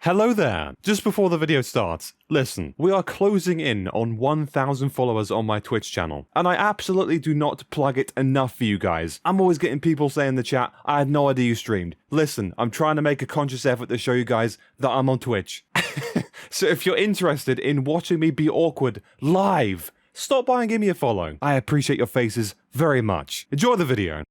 Hello there! Just before the video starts, listen, we are closing in on 1,000 followers on my Twitch channel, and I absolutely do not plug it enough for you guys. I'm always getting people saying in the chat, I had no idea you streamed. Listen, I'm trying to make a conscious effort to show you guys that I'm on Twitch. So if you're interested in watching me be awkward live, stop by and give me a follow. I appreciate your faces very much. Enjoy the video.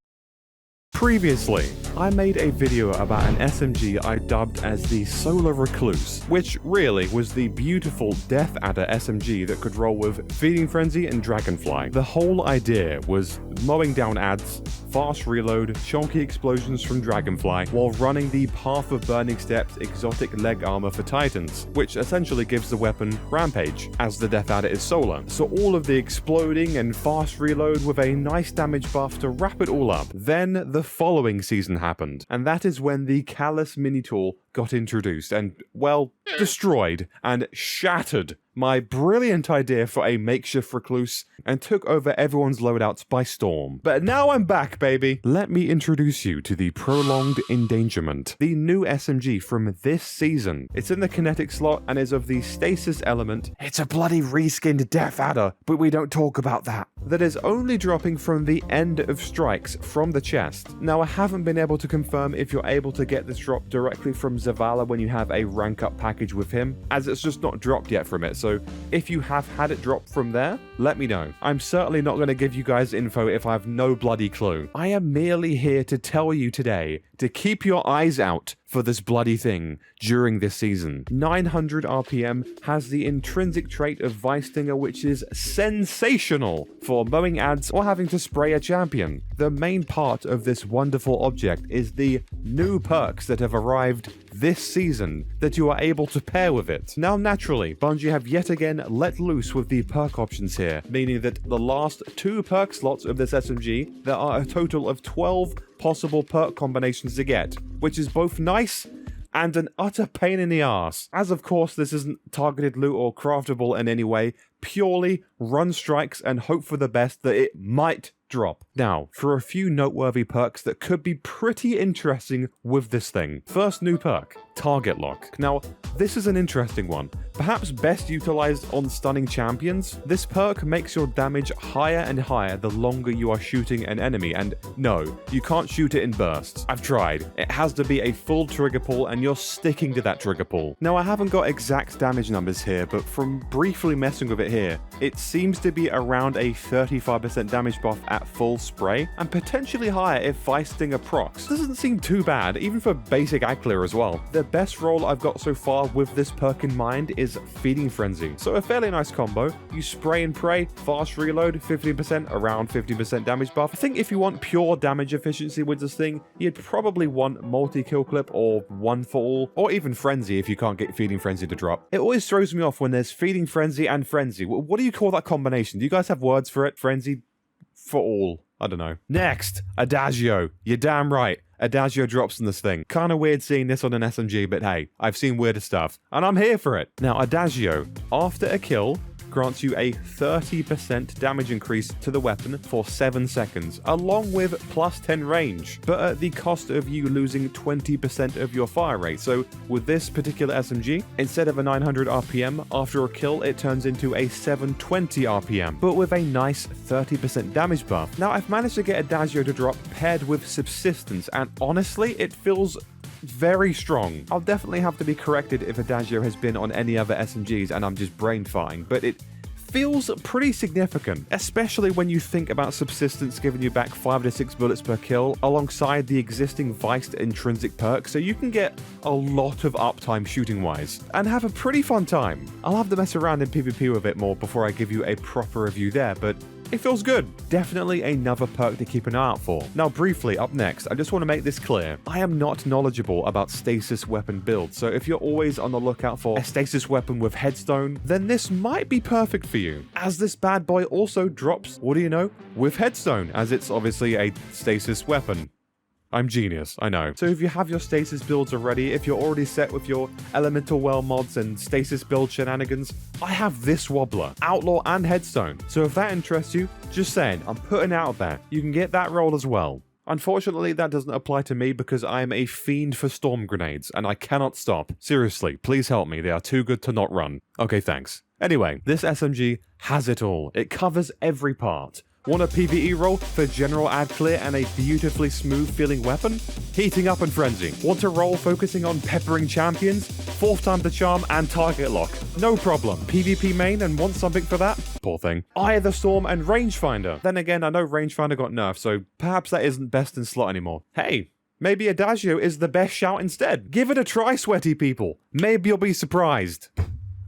Previously, I made a video about an SMG I dubbed as the Solar Recluse, which really was the beautiful Death Adder SMG that could roll with Feeding Frenzy and Dragonfly. The whole idea was mowing down adds, fast reload, chunky explosions from Dragonfly, while running the Path of Burning Steps exotic leg armor for Titans, which essentially gives the weapon Rampage, as the Death Adder is solar. So all of the exploding and fast reload with a nice damage buff to wrap it all up. Then the following season happened, and that is when the Callus mini tool got introduced and, well, destroyed and shattered my brilliant idea for a makeshift Recluse and took over everyone's loadouts by storm. But now I'm back, baby! Let me introduce you to the Prolonged Endangerment, the new SMG from this season. It's in the kinetic slot and is of the stasis element. It's a bloody reskinned Death Adder, but we don't talk about that. That is only dropping from the end of strikes from the chest. Now, I haven't been able to confirm if you're able to get this drop directly from Zavala when you have a rank up package with him, as it's just not dropped yet from it. So if you have had it drop from there, let me know. I'm certainly not going to give you guys info if I have no bloody clue. I am merely here to tell you today to keep your eyes out for this bloody thing during this season. 900 RPM has the intrinsic trait of Vice Stinger, which is sensational for mowing ads or having to spray a champion. The main part of this wonderful object is the new perks that have arrived this season that you are able to pair with it. Now, naturally, Bungie have yet again let loose with the perk options here, meaning that the last 2 perk slots of this SMG, there are a total of 12 possible perk combinations to get, which is both nice and an utter pain in the ass. As of course, this isn't targeted loot or craftable in any way, purely run strikes and hope for the best that it might drop. Now, for a few noteworthy perks that could be pretty interesting with this thing. First new perk, Target Lock. Now, this is an interesting one. Perhaps best utilized on stunning champions, this perk makes your damage higher and higher the longer you are shooting an enemy, and no, you can't shoot it in bursts. I've tried. It has to be a full trigger pull and you're sticking to that trigger pull. Now, I haven't got exact damage numbers here, but from briefly messing with it here, it seems to be around a 35% damage buff at full spray, and potentially higher if Vice Stinger procs. Doesn't seem too bad, even for basic ag clear as well. The best roll I've got so far with this perk in mind is Feeding Frenzy. So a fairly nice combo. You spray and pray, fast reload, 15%, around 50% damage buff. I think if you want pure damage efficiency with this thing, you'd probably want multi-kill clip or one for all, or even Frenzy if you can't get Feeding Frenzy to drop. It always throws me off when there's Feeding Frenzy and Frenzy. What do you call that combination? Do you guys have words for it? Frenzy for all? I don't know. Next, Adagio. You're damn right. Adagio drops in this thing. Kinda weird seeing this on an SMG, but hey, I've seen weirder stuff, and I'm here for it. Now, Adagio, after a kill, grants you a 30% damage increase to the weapon for 7 seconds, along with plus 10 range, but at the cost of you losing 20% of your fire rate. So with this particular SMG, instead of a 900 RPM, after a kill it turns into a 720 RPM, but with a nice 30% damage buff. Now, I've managed to get Adagio to drop paired with Subsistence, and honestly, it feels very strong. I'll definitely have to be corrected if Adagio has been on any other SMGs and I'm just brain farting, but it feels pretty significant, especially when you think about Subsistence giving you back 5 to 6 bullets per kill alongside the existing Viced intrinsic perk, so you can get a lot of uptime shooting wise and have a pretty fun time. I'll have to mess around in PvP with it more before I give you a proper review there, but it feels good. Definitely another perk to keep an eye out for. Now, briefly, up next, I just want to make this clear. I am not knowledgeable about stasis weapon builds, so if you're always on the lookout for a stasis weapon with headstone, then this might be perfect for you, as this bad boy also drops, what do you know, with headstone, as it's obviously a stasis weapon. I'm genius, I know. So if you have your stasis builds already, if you're already set with your elemental well mods and stasis build shenanigans, I have this wobbler, outlaw and headstone. So if that interests you, just saying, I'm putting out there, you can get that roll as well. Unfortunately, that doesn't apply to me because I am a fiend for storm grenades, and I cannot stop. Seriously, please help me, they are too good to not run. Okay, thanks. Anyway, this SMG has it all. It covers every part. Want a PvE role for general ad clear and a beautifully smooth feeling weapon? Heating up and frenzy. Want a role focusing on peppering champions? 4th time the charm and target lock. No problem. PvP main and want something for that? Poor thing. Eye of the Storm and rangefinder. Then again, I know rangefinder got nerfed, so perhaps that isn't best in slot anymore. Hey, maybe Adagio is the best shout instead. Give it a try, sweaty people. Maybe you'll be surprised.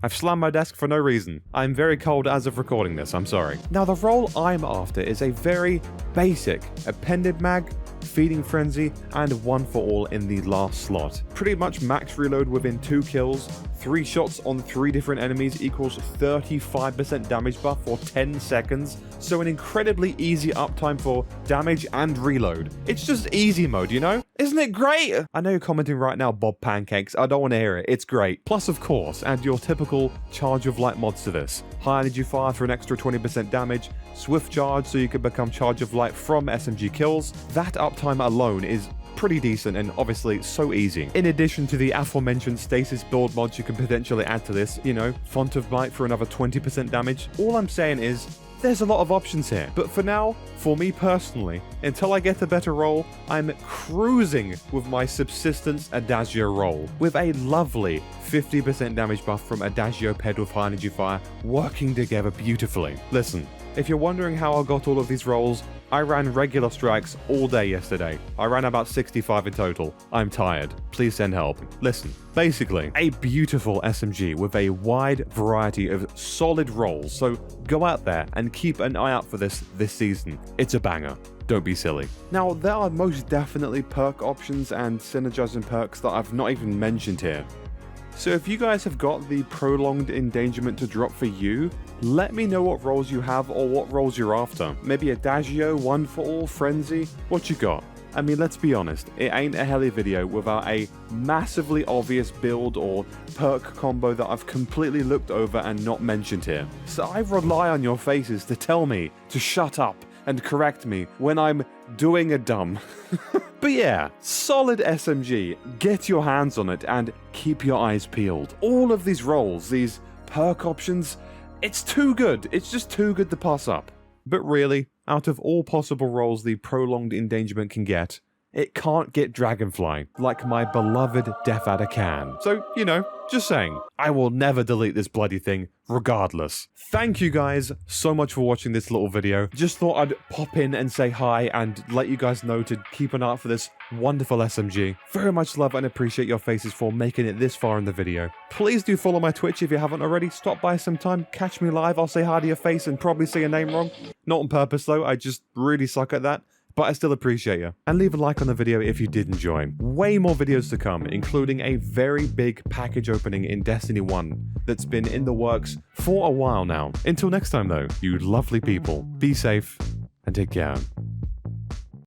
I've slammed my desk for no reason. I'm very cold as of recording this, I'm sorry. Now the role I'm after is a very basic appended mag, feeding frenzy, and one for all in the last slot. Pretty much max reload within 2 kills, 3 shots on 3 different enemies equals 35% damage buff for 10 seconds, so an incredibly easy uptime for damage and reload. It's just easy mode, you know? Isn't it great? I know you're commenting right now, Bob Pancakes, I don't want to hear it, it's great. Plus of course, add your typical charge of light mods to this. High energy fire for an extra 20% damage, swift charge so you can become charge of light from SMG kills. That uptime alone is pretty decent and obviously so easy. In addition to the aforementioned stasis build mods you can potentially add to this, you know, font of light for another 20% damage. All I'm saying is, there's a lot of options here. But for now, for me personally, until I get a better role, I'm cruising with my subsistence Adagio role, with a lovely 50% damage buff from Adagio paired with high energy fire, working together beautifully. Listen, if you're wondering how I got all of these roles, I ran regular strikes all day yesterday. I ran about 65 in total. I'm tired. Please send help. Listen, basically, a beautiful SMG with a wide variety of solid roles, so go out there and keep an eye out for this season. It's a banger. Don't be silly. Now, there are most definitely perk options and synergizing perks that I've not even mentioned here. So if you guys have got the prolonged endangerment to drop for you, let me know what roles you have or what roles you're after. Maybe Adagio, one for all, frenzy, what you got? I mean, let's be honest, it ain't a Heli video without a massively obvious build or perk combo that I've completely looked over and not mentioned here. So I rely on your faces to tell me to shut up and correct me when I'm doing a dumb. But yeah, solid SMG, get your hands on it and keep your eyes peeled. All of these roles, these perk options, it's too good, it's just too good to pass up. But really, out of all possible roles the prolonged endangerment can get, it can't get Dragonfly, like my beloved Death Adder can. So, you know, just saying, I will never delete this bloody thing, regardless. Thank you guys so much for watching this little video. Just thought I'd pop in and say hi and let you guys know to keep an eye out for this wonderful SMG. Very much love and appreciate your faces for making it this far in the video. Please do follow my Twitch if you haven't already. Stop by sometime, catch me live, I'll say hi to your face and probably say your name wrong. Not on purpose though, I just really suck at that. But I still appreciate you. And leave a like on the video if you did enjoy. Way more videos to come, including a very big package opening in Destiny 1 that's been in the works for a while now. Until next time though, you lovely people, be safe and take care.